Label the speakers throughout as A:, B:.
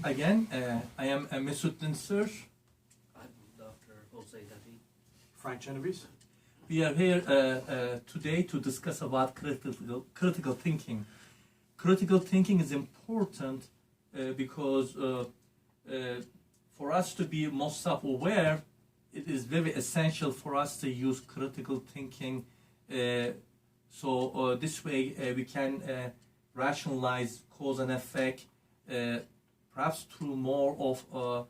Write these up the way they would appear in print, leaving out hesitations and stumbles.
A: again. I am Mesut Sir.
B: I'm Dr. Jose David.
C: Frank Genovese.
A: We are here today to discuss about critical thinking. Critical thinking is important because for us to be more self-aware, it is very essential for us to use critical thinking. So this way we can rationalize cause and effect, perhaps through more of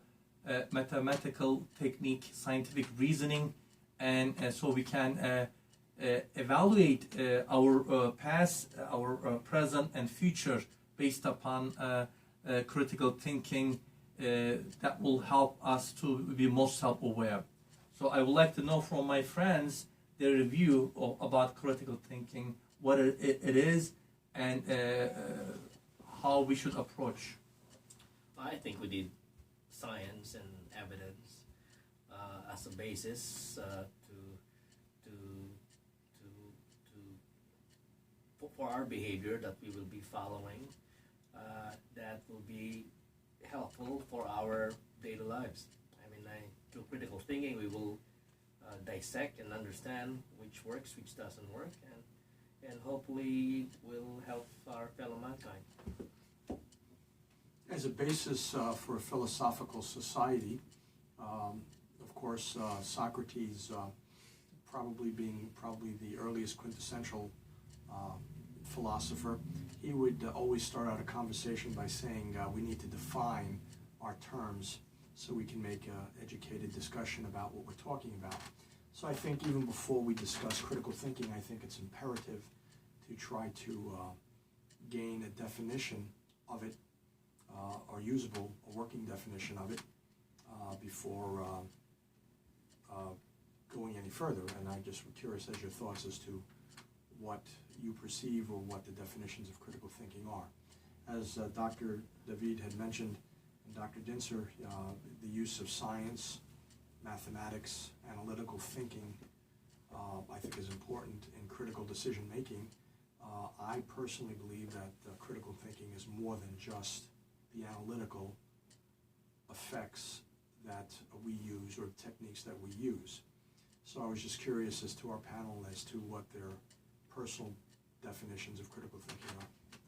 A: mathematical technique, scientific reasoning, and so we can evaluate our past, our present, and future based upon critical thinking that will help us to be more self-aware. So I would like to know from my friends their review about critical thinking, what it is, and how we should approach.
B: I think we need science and evidence as a basis for our behavior that we will be following. That will be helpful for our daily lives. I mean, through critical thinking, we will dissect and understand which works, which doesn't work, and hopefully will help our fellow mankind.
C: As a basis for a philosophical society, of course, Socrates probably being the earliest quintessential philosopher, he would always start out a conversation by saying we need to define our terms so we can make an educated discussion about what we're talking about. So I think even before we discuss critical thinking, I think it's imperative to try to gain a definition of it, or usable, a working definition of it, before going any further. And I just was curious as your thoughts as to what you perceive or what the definitions of critical thinking are. As Dr. David had mentioned, and Dr. Dinser, the use of science, mathematics, analytical thinking, I think is important in critical decision making. I personally believe that critical thinking is more than just the analytical effects that we use or techniques that we use. So I was just curious as to our panel as to what their personal definitions of critical thinking are.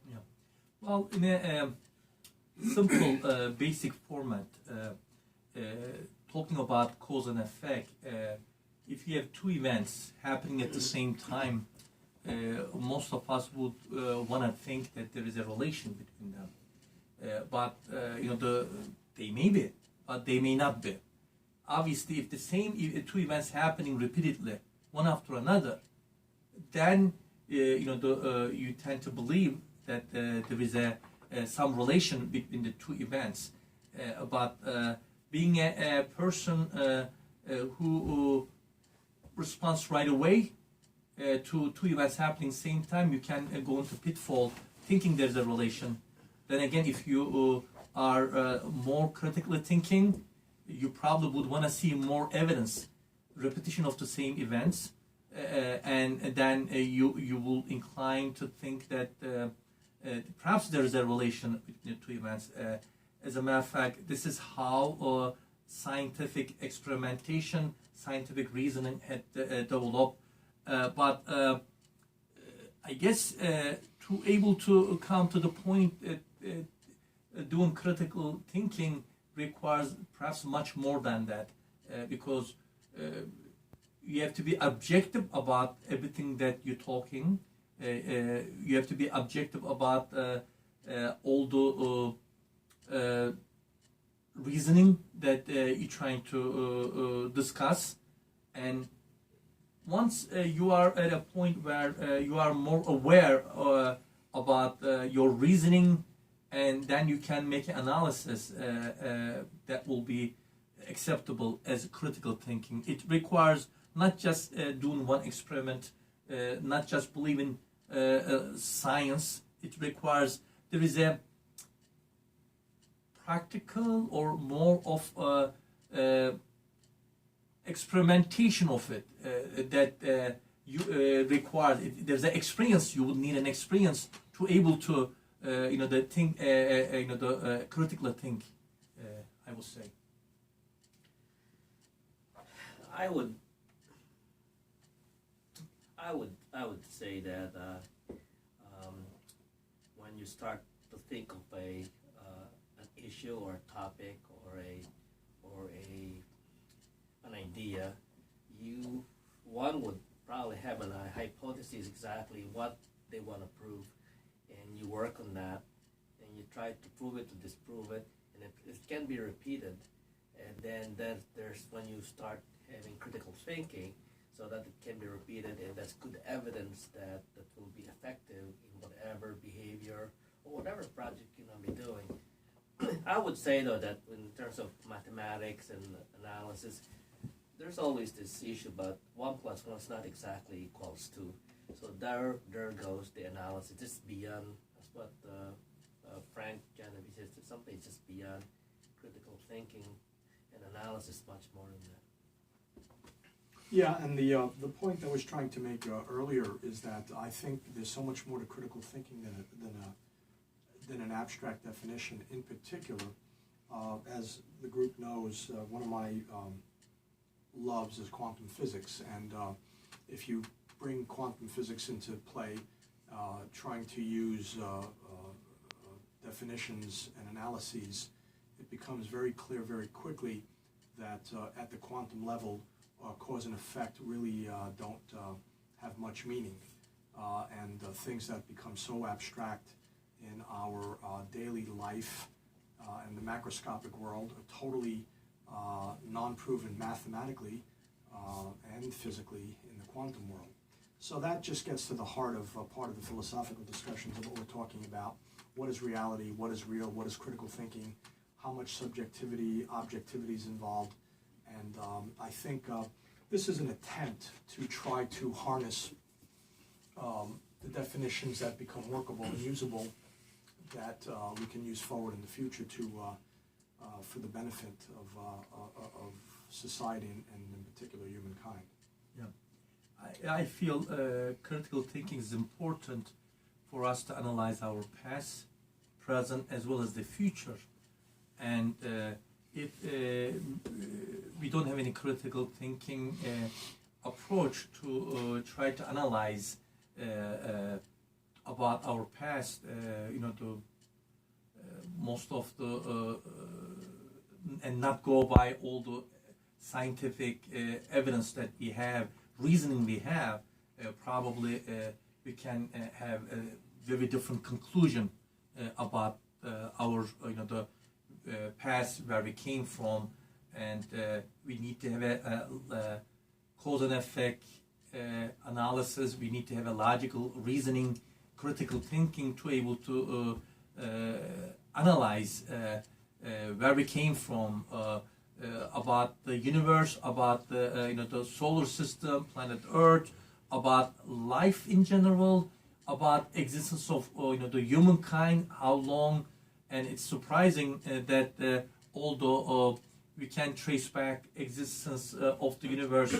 A: Yeah. Well, in a simple, basic format, talking about cause and effect, if you have two events happening at the same time, most of us would want to think that there is a relation between them. But they may be, but they may not be. Obviously, if the same two events happening repeatedly, one after another, then you tend to believe that there is some relation between the two events. But being a person who responds right away to two events happening at the same time, you can go into pitfall thinking there's a relation. Then again, if you are more critically thinking, you probably would want to see more evidence, repetition of the same events, and then you will incline to think that perhaps there is a relation between the two events. As a matter of fact, this is how scientific experimentation, scientific reasoning had developed. But I guess to able to come to the point that doing critical thinking requires perhaps much more than that, because you have to be objective about everything that you're talking. You have to be objective about all the reasoning that you're trying to discuss. And once you are at a point where you are more aware about your reasoning, and then you can make an analysis that will be acceptable as critical thinking. It requires not just doing one experiment, not just believing science. It requires there is a practical or more of experimentation of it that you require. There's an experience. You would need an experience to able to the think, the critical think. I would say.
B: I would say that when you start to think of an issue or a topic or an idea, one would probably have a hypothesis exactly what they want to prove, and you work on that, and you try to prove it, to disprove it, and it can be repeated, and then there's when you start having critical thinking, so that it can be repeated, and that's good evidence that will be effective in whatever behavior or whatever project you're going to be doing. I would say, though, that in terms of mathematics and analysis, there's always this issue, but 1 plus 1 is not exactly equals 2. So there goes the analysis. It's beyond, that's what Frank Genevieve says, something just beyond critical thinking, and analysis much more than that.
C: Yeah, and the point I was trying to make earlier is that I think there's so much more to critical thinking than an abstract definition. In particular, as the group knows, one of my loves is quantum physics, and if you bring quantum physics into play, trying to use definitions and analyses, it becomes very clear very quickly that at the quantum level, cause and effect really don't have much meaning, and things that become so abstract in our daily life and the macroscopic world are totally non-proven mathematically and physically in the quantum world. So that just gets to the heart of part of the philosophical discussions of what we're talking about. What is reality? What is real? What is critical thinking? How much subjectivity, objectivity is involved? And I think this is an attempt to try to harness the definitions that become workable and usable that we can use forward in the future to for the benefit of society and in particular humankind.
A: Yeah, I feel critical thinking is important for us to analyze our past, present, as well as the future. And if we don't have any critical thinking approach to try to analyze about our past, most of the and not go by all the scientific evidence that we have, reasoning we have, probably we can have a very different conclusion about our the past, where we came from, and we need to have a cause and effect analysis. We need to have a logical reasoning, critical thinking to able to analyze where we came from, about the universe, about the solar system, planet Earth, about life in general, about existence of the humankind, how long. And it's surprising that although we can trace back existence of the universe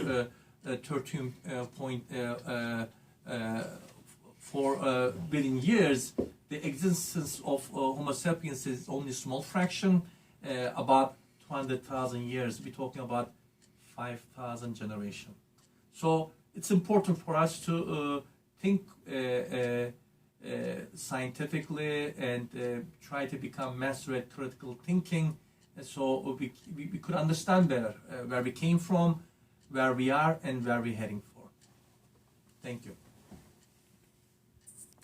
A: 13.4 billion years, the existence of Homo sapiens is only a small fraction, about 200,000 years. We're talking about 5,000 generations. So it's important for us to think scientifically and try to become master at critical thinking, so we could understand better where we came from, where we are, and where we're heading for. Thank you.